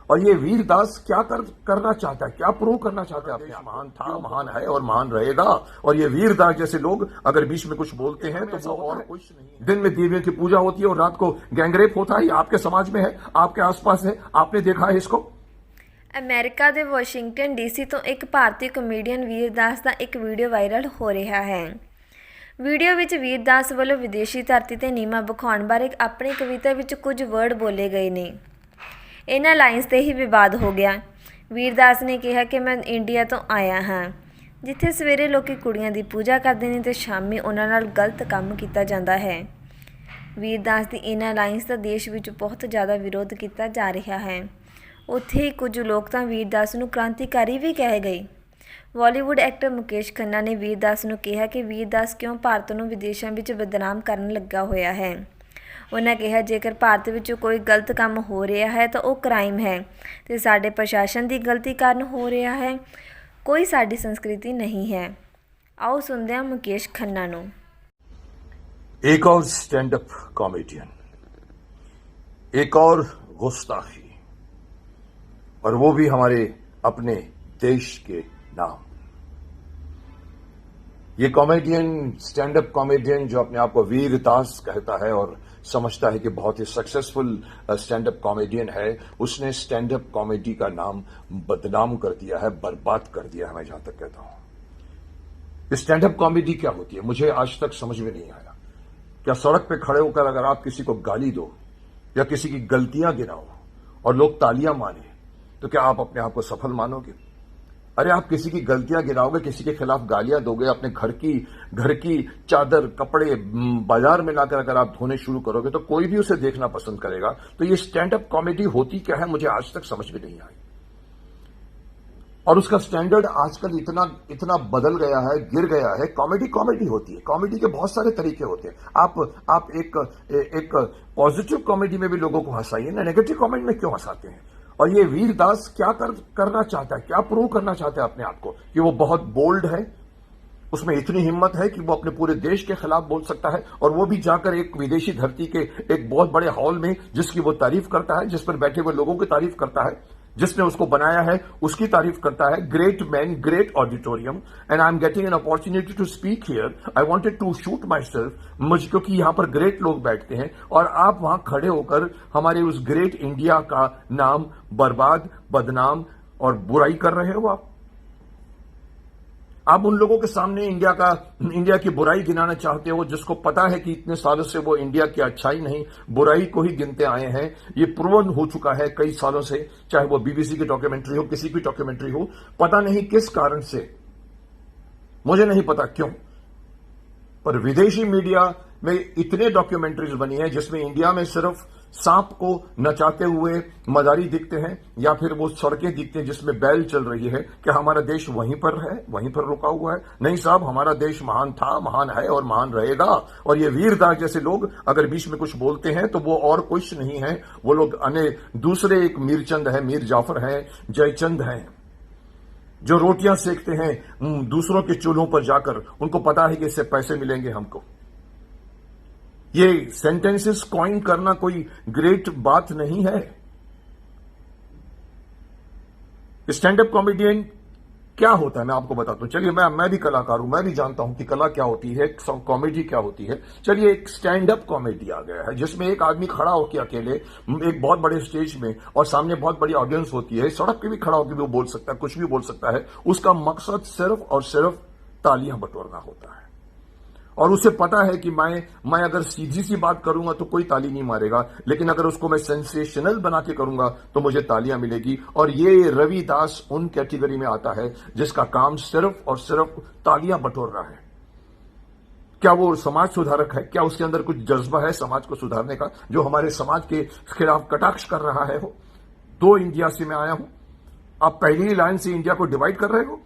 और ये वीरदास क्या करना चाहता है, क्या प्रूव करना चाहता है अपने आप? महान था, महान है और महान रहेगा। और ये वीरदास जैसे लोग अगर बीच में कुछ बोलते हैं तो वो और कुछ नहीं। दिन में देवियों की पूजा होती है और रात को गैंगरेप होता है। आपके समाज में है, आपके आसपास है, आपने देखा है इसको। ਅਮਰੀਕਾ ਦੇ ਵਾਸ਼ਿੰਗਟਨ ਡੀਸੀ ਤੋਂ ਇੱਕ ਭਾਰਤੀ ਕਮੇਡੀਅਨ ਵੀਰਦਾਸ ਦਾ ਇੱਕ ਵੀਡੀਓ ਵਾਇਰਲ ਹੋ ਰਿਹਾ ਹੈ। ਵੀਡੀਓ ਵਿੱਚ ਵੀਰਦਾਸ ਵੱਲੋਂ ਵਿਦੇਸ਼ੀ ਧਰਤੀ ਤੇ ਨੀਮਾ ਵਿਖਾਉਣ ਬਾਰੇ ਆਪਣੀ ਕਵਿਤਾ ਵਿੱਚ ਕੁਝ ਵਰਡ ਬੋਲੇ ਗਏ ਨੇ। ਇਹਨਾਂ ਲਾਈਨਸ ਤੇ ਹੀ ਵਿਵਾਦ ਹੋ ਗਿਆ। ਵੀਰਦਾਸ ਨੇ ਕਿਹਾ ਕਿ ਮੈਂ ਇੰਡੀਆ ਤੋਂ ਆਇਆ ਹਾਂ, ਜਿੱਥੇ ਸਵੇਰੇ ਲੋਕੀ ਕੁੜੀਆਂ ਦੀ ਪੂਜਾ ਕਰਦੇ ਨੇ ਤੇ ਸ਼ਾਮੀ ਉਹਨਾਂ ਨਾਲ ਗਲਤ ਕੰਮ ਕੀਤਾ ਜਾਂਦਾ ਹੈ। ਵੀਰਦਾਸ ਦੀ ਇਹਨਾਂ ਲਾਈਨਸ ਦਾ ਦੇਸ਼ ਵਿੱਚ ਬਹੁਤ ਜ਼ਿਆਦਾ ਵਿਰੋਧ ਕੀਤਾ ਜਾ ਰਿਹਾ ਹੈ। ਉੱਥੇ ਹੀ ਕੁਝ ਲੋਕ ਤਾਂ ਵੀਰਦਾਸ ਨੂੰ ਕ੍ਰਾਂਤੀਕਾਰੀ ਵੀ ਕਹਿ ਗਏ। ਬਾਲੀਵੁੱਡ ਐਕਟਰ ਮੁਕੇਸ਼ ਖੰਨਾ ਨੇ ਵੀਰਦਾਸ ਨੂੰ ਕਿਹਾ ਕਿ ਵੀਰਦਾਸ ਕਿਉਂ ਭਾਰਤ ਨੂੰ ਵਿਦੇਸ਼ਾਂ ਵਿੱਚ ਬਦਨਾਮ ਕਰਨ ਲੱਗਾ ਹੋਇਆ ਹੈ। ਉਹਨਾਂ ਕਿਹਾ ਜੇਕਰ ਭਾਰਤ ਵਿੱਚ ਕੋਈ ਗਲਤ ਕੰਮ ਹੋ ਰਿਹਾ ਹੈ ਤਾਂ ਉਹ ਕ੍ਰਾਈਮ ਹੈ ਤੇ ਸਾਡੇ ਪ੍ਰਸ਼ਾਸਨ ਦੀ ਗਲਤੀ ਕਾਰਨ ਹੋ ਰਿਹਾ ਹੈ, ਕੋਈ ਸਾਡੀ ਸੰਸਕ੍ਰਿਤੀ ਨਹੀਂ ਹੈ। ਆਓ ਸੁਣਦੇ ਹਾਂ ਮੁਕੇਸ਼ ਖੰਨਾ ਨੂੰ। एक और स्टैंड अप कॉमेडियन, एक और गुस्ताखी, और वो भी हमारे अपने देश के नाम। ये कॉमेडियन, स्टैंड अप कॉमेडियन जो अपने आप को वीरदास कहता है और समझता है कि बहुत ही सक्सेसफुल स्टैंड अप कॉमेडियन है, उसने स्टैंड अप कॉमेडी का नाम बदनाम कर दिया है, बर्बाद कर दिया है। मैं जहां तक कहता हूं स्टैंड अप कॉमेडी क्या होती है मुझे आज तक समझ में नहीं आया। क्या सड़क पे खड़े होकर अगर आप किसी को गाली दो या किसी की गलतियां गिनाओ और लोग तालियां माने तो क्या आप अपने आप को सफल मानोगे? अरे आप किसी की गलतियां गिनाओगे, किसी के खिलाफ गालियां दोगे, अपने घर की चादर कपड़े बाजार में लाकर अगर आप धोने शुरू करोगे तो कोई भी उसे देखना पसंद करेगा। तो ये स्टैंड अप कॉमेडी होती क्या है मुझे आज तक समझ में नहीं आई। और उसका स्टैंडर्ड आजकल इतना बदल गया है, गिर गया है। कॉमेडी होती है, कॉमेडी के बहुत सारे तरीके होते हैं। आप एक पॉजिटिव कॉमेडी में भी लोगों को हंसाइए ना, नेगेटिव कॉमेडी में क्यों हंसाते हैं? और ये वीरदास क्या करना चाहता है, क्या प्रूव करना चाहता है अपने आप को कि वो बहुत बोल्ड है, उसमें इतनी हिम्मत है कि वो अपने पूरे देश के खिलाफ बोल सकता है, और वो भी जाकर एक विदेशी धरती के एक बहुत बड़े हॉल में जिसकी वो तारीफ करता है, जिस पर बैठे हुए लोगों की तारीफ करता है, जिसने उसको बनाया है उसकी तारीफ करता है। Great man, great auditorium, and I am getting an opportunity to speak here. I wanted to shoot myself, मुझे क्योंकि यहां पर ग्रेट लोग बैठते हैं और आप वहां खड़े होकर हमारे उस ग्रेट इंडिया का नाम बर्बाद, बदनाम और बुराई कर रहे हो। आप उन लोगों के सामने इंडिया की बुराई गिनाना चाहते हो जिसको पता है कि इतने सालों से वो इंडिया की अच्छाई नहीं बुराई को ही गिनते आए हैं। ये प्रूवन हो चुका है कई सालों से, चाहे वो बीबीसी की डॉक्यूमेंट्री हो, किसी की डॉक्यूमेंट्री हो। पता नहीं किस कारण से, मुझे नहीं पता क्यों, पर विदेशी मीडिया में इतने डॉक्यूमेंट्रीज बनी है जिसमें इंडिया में सिर्फ सांप को नचाते हुए मदारी दिखते हैं या फिर वो सड़कें दिखते हैं जिसमें बैल चल रही है। क्या हमारा देश वहीं पर है, वहीं पर रुका हुआ है? नहीं साहब, हमारा देश महान था, महान है और महान रहेगा। और ये वीरदास जैसे लोग अगर बीच में कुछ बोलते हैं तो वो और कुछ नहीं है, वो लोग दूसरे एक मीरचंद है, मीर जाफर है, जयचंद है, जो रोटियां सेकते हैं दूसरों के चूल्हों पर जाकर। उनको पता है कि इससे पैसे मिलेंगे हमको। ये सेंटेंसेस कॉइन करना कोई ग्रेट बात नहीं है। स्टैंड अप कॉमेडियन क्या होता है मैं आपको बताता हूं। चलिए, मैं भी कलाकार हूं, मैं भी जानता हूं कि कला क्या होती है, कॉमेडी क्या होती है। चलिए, एक स्टैंड अप कॉमेडी आ गया है जिसमें एक आदमी खड़ा होकर अकेले एक बहुत बड़े स्टेज में और सामने बहुत बड़ी ऑडियंस होती है, सड़क पे भी खड़ा होकर भी वो बोल सकता है, कुछ भी बोल सकता है। उसका मकसद सिर्फ और सिर्फ तालियां बटोरना होता है। और उसे पता है कि मैं अगर सीधी सी बात करूंगा तो कोई ताली नहीं मारेगा, लेकिन अगर उसको मैं सेंसेशनल बना के करूंगा तो मुझे तालियां मिलेगी। और ये रविदास उन कैटेगरी में आता है जिसका काम सिर्फ और सिर्फ तालियां बटोर रहा है। क्या वो समाज सुधारक है? क्या उसके अंदर कुछ जज्बा है समाज को सुधारने का, जो हमारे समाज के खिलाफ कटाक्ष कर रहा है? वो दो इंडिया से मैं आया हूं, आप पहली लाइन से इंडिया को डिवाइड कर रहे हो।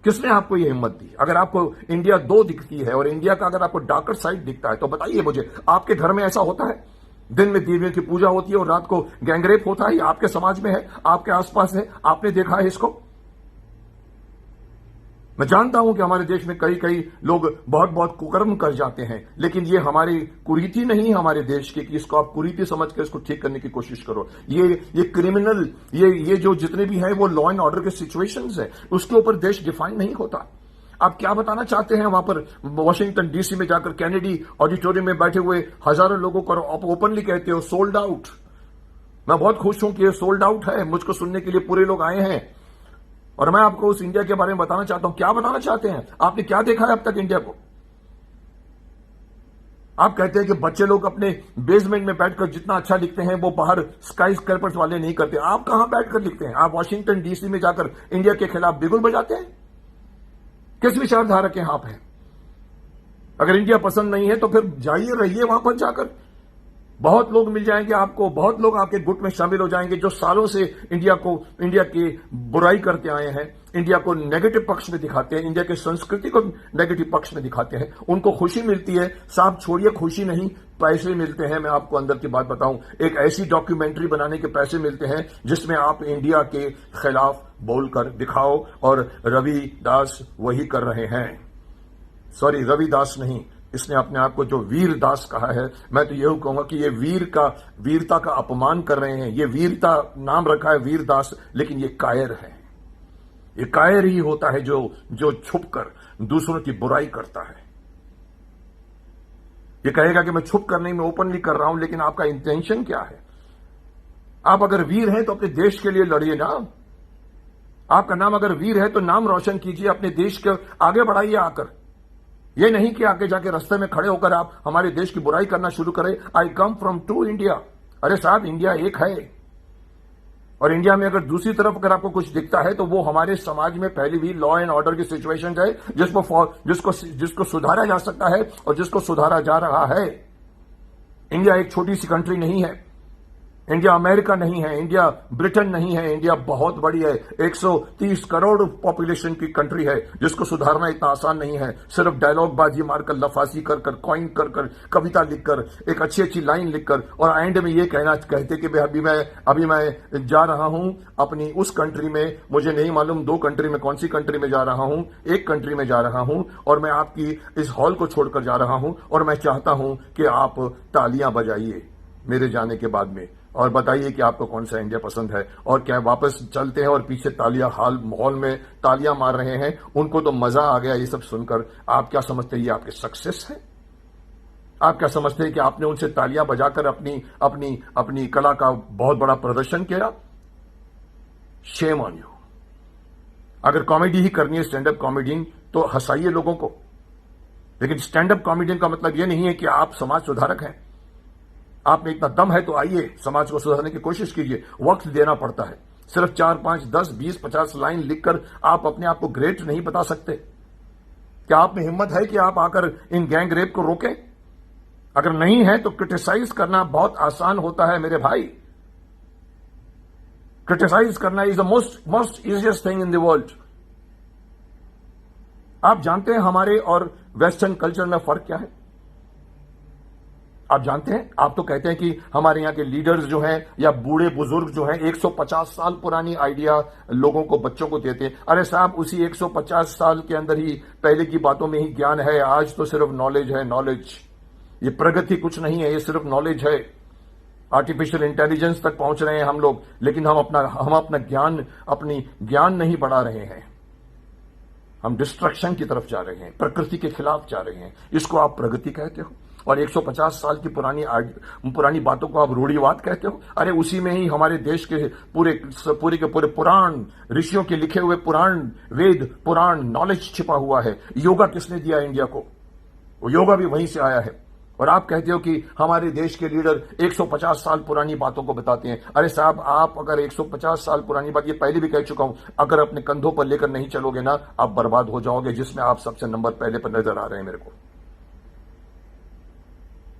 किसने आपको यह हिम्मत दी? अगर आपको इंडिया दो दिखती है और इंडिया का अगर आपको डार्कर साइड दिखता है तो बताइए मुझे, आपके घर में ऐसा होता है? दिन में देवियों की पूजा होती है और रात को गैंगरेप होता है? आपके समाज में है, आपके आसपास है, आपने देखा है इसको? मैं जानता हूं कि हमारे देश में कई कई लोग बहुत बहुत कुकर्म कर जाते हैं, लेकिन ये हमारी कुरीति नहीं, हमारे देश की, कि इसको आप कुरीति समझ कर इसको ठीक करने की कोशिश करो। ये क्रिमिनल, ये जो जितने भी हैं वो लॉ एंड ऑर्डर के सिचुएशंस है, उसके ऊपर देश डिफाइन नहीं होता। आप क्या बताना चाहते हैं वहां पर वॉशिंगटन डीसी में जाकर कैनेडी ऑडिटोरियम में बैठे हुए हजारों लोगों को आप ओपनली कहते हो सोल्ड आउट। मैं बहुत खुश हूं कि ये सोल्ड आउट है, मुझको सुनने के लिए पूरे लोग आए हैं। और मैं आपको उस इंडिया के बारे में बताना चाहता हूं। क्या बताना चाहते हैं? आपने क्या देखा है अब तक इंडिया को? आप कहते हैं कि बच्चे लोग अपने बेसमेंट में बैठकर जितना अच्छा लिखते हैं वो बाहर स्काई स्क्रैपर्स वाले नहीं करते। आप कहां बैठकर लिखते हैं? आप वॉशिंगटन डीसी में जाकर इंडिया के खिलाफ बिगुल बजाते हैं? किस विचारधारा के आप हैं? अगर इंडिया पसंद नहीं है तो फिर जाइए, रहिए वहां पर जाकर। बहुत लोग मिल जाएंगे आपको, बहुत लोग आपके गुट में शामिल हो जाएंगे जो सालों से इंडिया की बुराई करते आए हैं, इंडिया को नेगेटिव पक्ष में दिखाते हैं, इंडिया की संस्कृति को नेगेटिव पक्ष में दिखाते हैं। उनको खुशी मिलती है। साहब छोड़िए, खुशी नहीं, पैसे मिलते हैं। मैं आपको अंदर की बात बताऊं, एक ऐसी डॉक्यूमेंट्री बनाने के पैसे मिलते हैं जिसमें आप इंडिया के खिलाफ बोलकर दिखाओ, और रवि दास वही कर रहे हैं। सॉरी, रवि दास नहीं, इसने अपने आप को जो वीर दास कहा है, मैं तो यही कहूंगा कि ये वीरता का अपमान कर रहे हैं। ये वीरता नाम रखा है वीर दास, लेकिन ये कायर है। ये कायर ही होता है जो छुपकर दूसरों की बुराई करता है। ये कहेगा कि मैं छुप कर नहीं, मैं ओपनली कर रहा हूं, लेकिन आपका इंटेंशन क्या है? आप अगर वीर हैं तो अपने देश के लिए लड़िए ना। आपका नाम अगर वीर है तो नाम रोशन कीजिए, अपने देश के आगे बढ़ाइए आकर। ये नहीं कि आगे जाके रास्ते में खड़े होकर आप हमारे देश की बुराई करना शुरू करें। आई कम फ्रॉम टू इंडिया। अरे साहब, इंडिया एक है, और इंडिया में अगर दूसरी तरफ अगर आपको कुछ दिखता है तो वो हमारे समाज में पहले भी लॉ एंड ऑर्डर की सिचुएशन है जिसको सुधारा जा सकता है और जिसको सुधारा जा रहा है। इंडिया एक छोटी सी कंट्री नहीं है। इंडिया अमेरिका नहीं है, इंडिया ब्रिटेन नहीं है। इंडिया बहुत बड़ी है, 130 करोड़ पॉपुलेशन की कंट्री है, जिसको सुधारना इतना आसान नहीं है। सिर्फ डायलॉग बाजी मारकर, लफासी कर कॉइन कर कविता लिखकर, एक अच्छी अच्छी लाइन लिखकर, और एंड में ये कहते कि अभी मैं जा रहा हूं अपनी उस कंट्री में, मुझे नहीं मालूम 2 कंट्री में, कौन सी कंट्री में जा रहा हूं, एक कंट्री में जा रहा हूं, और मैं आपकी इस हॉल को छोड़कर जा रहा हूं, और मैं चाहता हूं कि आप तालियां बजाइए मेरे जाने के बाद में, और बताइए कि आपको कौन सा इंडिया पसंद है। और क्या वापस चलते हैं और पीछे तालियां हॉल में तालियां मार रहे हैं? उनको तो मजा आ गया ये सब सुनकर। आप क्या समझते हैं ये आपके सक्सेस है? आप क्या समझते हैं कि आपने उनसे तालियां बजाकर अपनी कला का बहुत बड़ा प्रदर्शन किया? Shame on you. अगर कॉमेडी ही करनी है, स्टैंड अप कॉमेडियन, तो हंसाइए लोगों को, लेकिन स्टैंड अप कॉमेडियन का मतलब यह नहीं है कि आप समाज सुधारक हैं। आप में इतना दम है तो आइए, समाज को सुधारने की कोशिश कीजिए। वक्त देना पड़ता है। सिर्फ 4, 5, 10, 20, 50 लाइन लिखकर आप अपने आप को ग्रेट नहीं बता सकते। क्या आप में हिम्मत है कि आप आकर इन गैंग रेप को रोकें? अगर नहीं है तो क्रिटिसाइज करना बहुत आसान होता है मेरे भाई। क्रिटिसाइज करना is the most easiest thing in the world. आप जानते हैं हमारे और वेस्टर्न कल्चर में फर्क क्या है? आप जानते हैं? आप तो कहते हैं कि हमारे यहां के लीडर्स जो हैं या बूढ़े बुजुर्ग जो हैं 150 साल पुरानी आइडिया लोगों को, बच्चों को देते हैं। अरे साहब, उसी 150 साल के अंदर ही पहले की बातों में ही ज्ञान है। आज तो सिर्फ नॉलेज है, नॉलेज। ये प्रगति कुछ नहीं है, ये सिर्फ नॉलेज है। आर्टिफिशियल इंटेलिजेंस तक पहुंच रहे हैं हम लोग, लेकिन हम अपना ज्ञान नहीं बढ़ा रहे हैं। हम डिस्ट्रक्शन की तरफ जा रहे हैं, प्रकृति के खिलाफ जा रहे हैं। इसको आप प्रगति कहते हो? और 150 साल की पुरानी बातों को आप रूढ़िवाद कहते हो? अरे उसी में ही हमारे देश के पूरे के पूरे पुराण, ऋषियों के लिखे हुए पुराण, वेद पुराण, नॉलेज छिपा हुआ है। योगा किसने दिया इंडिया को? वो योगा भी वहीं से आया है। और आप कहते हो कि हमारे देश के लीडर 150 साल पुरानी बातों को बताते हैं। अरे साहब, आप अगर 150 साल पुरानी बात, ये पहले भी कह चुका हूं, अगर अपने कंधों पर लेकर नहीं चलोगे ना, आप बर्बाद हो जाओगे, जिसमें आप सबसे नंबर पहले पर नजर आ रहे हैं मेरे को।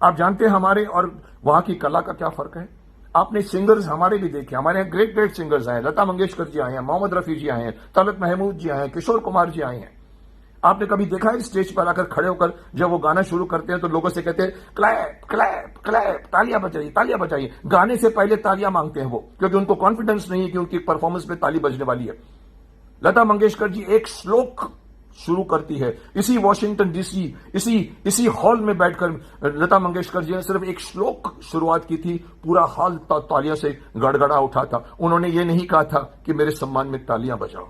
आप जानते हैं हमारे और वहां की कला का क्या फर्क है? आपने सिंगर्स हमारे भी देखे, हमारे यहाँ ग्रेट सिंगर्स आए हैं। लता मंगेशकर जी आए हैं, मोहम्मद रफी जी आए हैं, तलत महमूद जी आए हैं, किशोर कुमार जी आए हैं। आपने कभी देखा है स्टेज पर आकर खड़े होकर जब वो गाना शुरू करते हैं तो लोगों से कहते हैं क्लैप क्लैप क्लैप, तालियां बजाइए, तालियां बजाइए। गाने से पहले तालियां मांगते हैं वो, क्योंकि उनको कॉन्फिडेंस नहीं है कि उनकी परफॉर्मेंस में ताली बजने वाली है। लता मंगेशकर जी एक श्लोक शुरू करती है। इसी वॉशिंगटन डीसी, इसी हॉल में बैठकर लता मंगेशकर जी ने सिर्फ एक श्लोक शुरुआत की थी, पूरा हॉल तालियों से गड़गड़ा उठा था। उन्होंने ये नहीं कहा था कि मेरे सम्मान में तालियां बजाओ।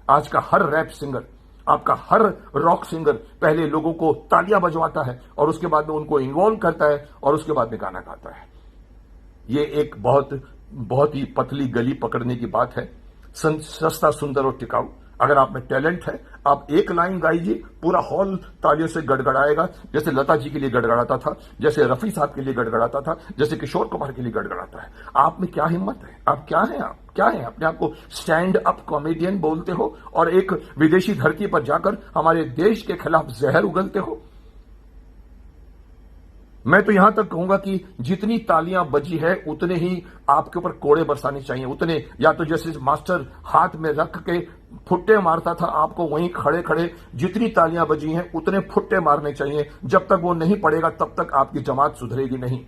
आज का हर रैप सिंगर, आपका हर रॉक सिंगर पहले लोगों को तालियां बजवाता है और उसके बाद में उनको इन्वॉल्व करता है और उसके बाद में गाना गाता है। ये एक बहुत ही पतली गली पकड़ने की बात है, सस्ता, सुंदर और टिकाऊ। अगर आप में टैलेंट है, आप एक लाइन गाइए, पूरा हॉल तालियों से गड़गड़ाएगा, जैसे लता जी के लिए गड़गड़ाता था, जैसे रफी साहब के लिए गड़गड़ाता था, जैसे किशोर कुमार के लिए गड़गड़ाता है। आप में क्या हिम्मत है? आप क्या हैं? आप क्या हैं? अपने आप को स्टैंड अप कॉमेडियन बोलते हो और एक विदेशी धरती पर जाकर हमारे देश के खिलाफ जहर उगलते हो। मैं तो यहां तक कहूंगा कि जितनी तालियां बजी है उतने ही आपके ऊपर कोड़े बरसाने चाहिए, उतने, या तो जैसे मास्टर हाथ में रख के फुट्टे मारता था, आपको वहीं खड़े खड़े जितनी तालियां बजी हैं उतने फुट्टे मारने चाहिए। जब तक वो नहीं पड़ेगा तब तक आपकी जमात सुधरेगी नहीं।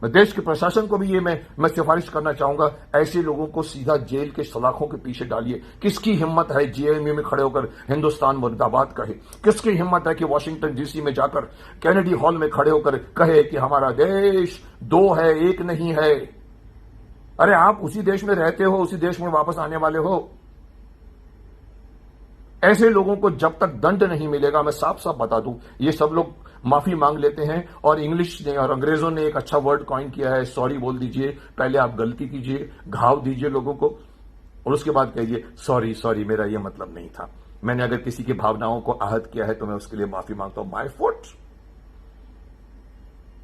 मैं देश के प्रशासन को भी ये मैं सिफारिश करना चाहूंगा, ऐसे लोगों को सीधा जेल के सलाखों के पीछे डालिए। किसकी हिम्मत है जेएनयू में खड़े होकर हिंदुस्तान मुर्दाबाद कहे? किसकी हिम्मत है कि वॉशिंगटन डीसी में जाकर कैनेडी हॉल में खड़े होकर कहे कि हमारा देश दो है, एक नहीं है? अरे आप उसी देश में रहते हो, उसी देश में वापस आने वाले हो। ऐसे लोगों को जब तक दंड नहीं मिलेगा, मैं साफ साफ बता दूं, ये सब लोग माफी मांग लेते हैं और इंग्लिश ने और अंग्रेजों ने एक अच्छा वर्ड कॉइन किया है, सॉरी बोल दीजिए। पहले आप गलती कीजिए, घाव दीजिए लोगों को और उसके बाद कहिए सॉरी, मेरा ये मतलब नहीं था। मैंने अगर किसी की भावनाओं को आहत किया है तो मैं उसके लिए माफी मांगता हूं। My fault.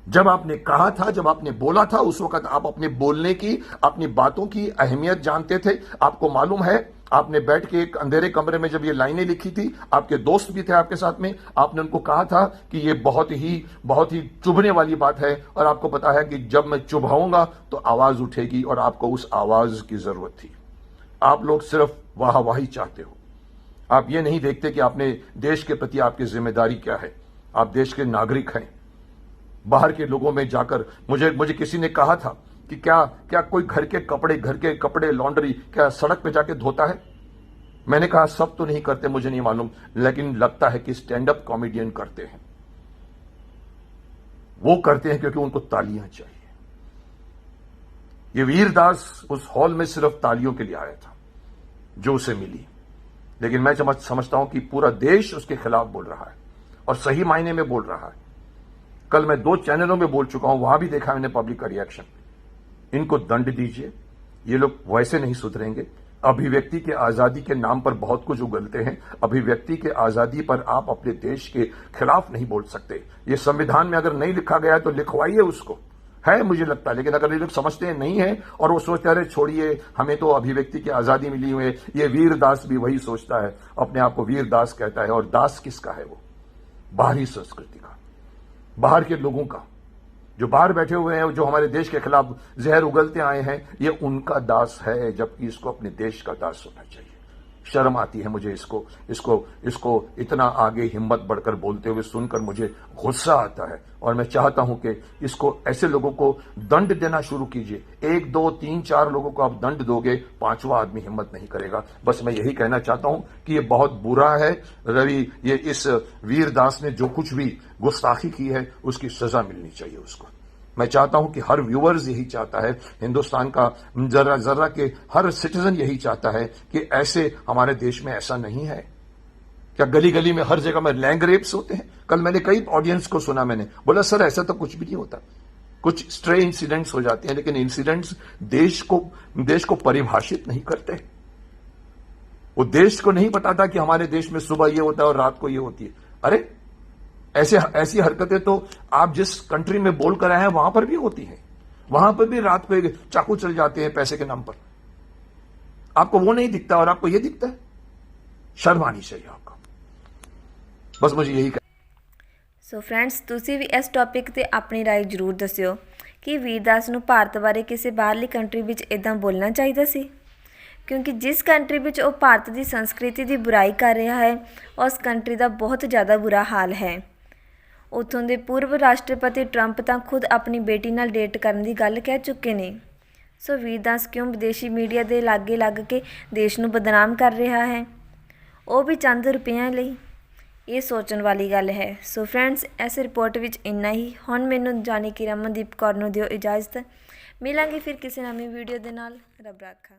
जब आपने कहा था, जब आपने बोला था, उस वक्त आप अपने बोलने की, अपनी बातों की अहमियत जानते थे। आपको मालूम है, आपने बैठ के एक अंधेरे कमरे में जब ये लाइनें लिखी थी, आपके दोस्त भी थे आपके साथ में, आपने उनको कहा था कि ये बहुत ही चुभने वाली बात है और आपको पता है कि जब मैं चुभाऊंगा तो आवाज उठेगी और आपको उस आवाज की जरूरत थी। आप लोग सिर्फ वाहवाही चाहते हो, आप ये नहीं देखते कि आपने देश के प्रति आपकी जिम्मेदारी क्या है। आप देश के नागरिक हैं। बाहर के लोगों में जाकर मुझे किसी ने कहा था कि क्या कोई घर के कपड़े लॉन्ड्री क्या सड़क पे जाके धोता है? मैंने कहा सब तो नहीं करते, मुझे नहीं मालूम, लेकिन लगता है कि स्टैंड अप कॉमेडियन करते हैं। वो करते हैं क्योंकि उनको तालियां चाहिए। ये वीरदास उस हॉल में सिर्फ तालियों के लिए आया था जो उसे मिली, लेकिन मैं समझता हूं कि पूरा देश उसके खिलाफ बोल रहा है और सही मायने में बोल रहा है। कल मैं 2 चैनलों में बोल चुका हूं, वहां भी देखा मैंने पब्लिक का रिएक्शन। इनको दंड दीजिए, ये लोग वैसे नहीं सुधरेंगे। अभिव्यक्ति के आजादी के नाम पर बहुत कुछ उगलते हैं। अभिव्यक्ति के आजादी पर आप अपने देश के खिलाफ नहीं बोल सकते। ये संविधान में अगर नहीं लिखा गया है तो लिखवाइए उसको, है मुझे लगता है। लेकिन अगर ये लोग समझते हैं नहीं है और वो सोचते हैं छोड़िए हमें तो अभिव्यक्ति की आजादी मिली हुई है, ये वीरदास भी वही सोचता है, अपने आप को वीरदास कहता है। और दास किसका है? वो बाहरी संस्कृति का, बाहर के लोगों का, जो बाहर बैठे हुए हैं, जो हमारे देश के खिलाफ जहर उगलते आए हैं, ये उनका दास है, जबकि इसको अपने देश का दास होना चाहिए। शर्म आती है मुझे इसको इतना आगे हिम्मत बढ़कर बोलते हुए सुनकर मुझे गुस्सा आता है और मैं चाहता हूं कि इसको, ऐसे लोगों को दंड देना शुरू कीजिए। 1, 2, 3, 4 लोगों को आप दंड दोगे, 5वां आदमी हिम्मत नहीं करेगा। बस मैं यही कहना चाहता हूं कि ये बहुत बुरा है रवि, ये इस वीरदास ने जो कुछ भी गुस्ताखी की है उसकी सजा मिलनी चाहिए उसको। मैं चाहता हूं कि हर व्यूअर्स यही चाहता है, हिंदुस्तान का जर्रा के हर सिटीजन यही चाहता है कि ऐसे हमारे देश में ऐसा नहीं है। क्या गली गली में हर जगह में लैंग रेप्स होते हैं? कल मैंने कई ऑडियंस को सुना, मैंने बोला सर ऐसा तो कुछ भी नहीं होता। कुछ स्ट्रे इंसिडेंट्स हो जाते हैं, लेकिन इंसिडेंट्स देश को परिभाषित नहीं करते। वो देश को नहीं बताता कि हमारे देश में सुबह ये होता है और रात को ये होती है। अरे ऐसी हरकतें तो आप जिस कंट्री में बोल कर आए हैं वहां पर भी होती हैं। वहां पर भी रात को चाकू चल जाते हैं पैसे के नाम पर। आपको वो नहीं दिखता और आपको ये दिखता है। शर्म आनी चाहिए आपको। बस मुझे यही सो फ्रेंड्स, ਤੁਸੀਂ ਵੀ ਇਸ ਟੌਪਿਕ ਤੇ ਆਪਣੀ ਰਾਏ ਜ਼ਰੂਰ ਦੱਸਿਓ ਕਿ ਵੀਰਦਾਸ ਨੂੰ ਭਾਰਤ ਬਾਰੇ ਕਿਸੇ ਬਾਹਰਲੀ ਕੰਟਰੀ ਵਿੱਚ ਇਦਾਂ ਬੋਲਣਾ ਚਾਹੀਦਾ ਸੀ, ਕਿਉਂਕਿ ਜਿਸ ਕੰਟਰੀ ਵਿੱਚ ਉਹ ਭਾਰਤ ਦੀ ਸੰਸਕ੍ਰਿਤੀ ਦੀ ਬੁਰਾਈ ਕਰ ਰਿਹਾ ਹੈ ਉਸ ਕੰਟਰੀ ਦਾ ਬਹੁਤ ਜ਼ਿਆਦਾ ਬੁਰਾ ਹਾਲ ਹੈ। ਉੱਥੋਂ ਦੇ ਪੂਰਵ ਰਾਸ਼ਟਰਪਤੀ ਟਰੰਪ ਤਾਂ ਖੁਦ ਆਪਣੀ ਬੇਟੀ ਨਾਲ ਡੇਟ ਕਰਨ ਦੀ ਗੱਲ ਕਹਿ ਚੁੱਕੇ ਨੇ। ਸੋ ਵੀਰਦਾਸ ਕਿਉਂ ਵਿਦੇਸ਼ੀ ਮੀਡੀਆ ਦੇ ਲਾਗੇ ਲੱਗ ਕੇ ਦੇਸ਼ ਨੂੰ ਬਦਨਾਮ ਕਰ ਰਿਹਾ ਹੈ? ਉਹ ਵੀ ਚੰਦ ਰੁਪਈਆਂ ਲਈ। ਇਹ ਸੋਚਣ ਵਾਲੀ ਗੱਲ ਹੈ। ਸੋ ਫਰੈਂਡਸ, ਇਸ ਰਿਪੋਰਟ ਵਿੱਚ ਇੰਨਾ ਹੀ। ਹੁਣ ਮੈਨੂੰ ਜਾਣੀ ਕਿ ਰਮਨਦੀਪ ਕੌਰ ਨੂੰ ਦਿਓ ਇਜਾਜ਼ਤ। ਮਿਲਾਂਗੇ ਫਿਰ ਕਿਸੇ ਨਵੀਂ ਵੀਡੀਓ ਦੇ ਨਾਲ। ਰੱਬ ਰਾਖਾ।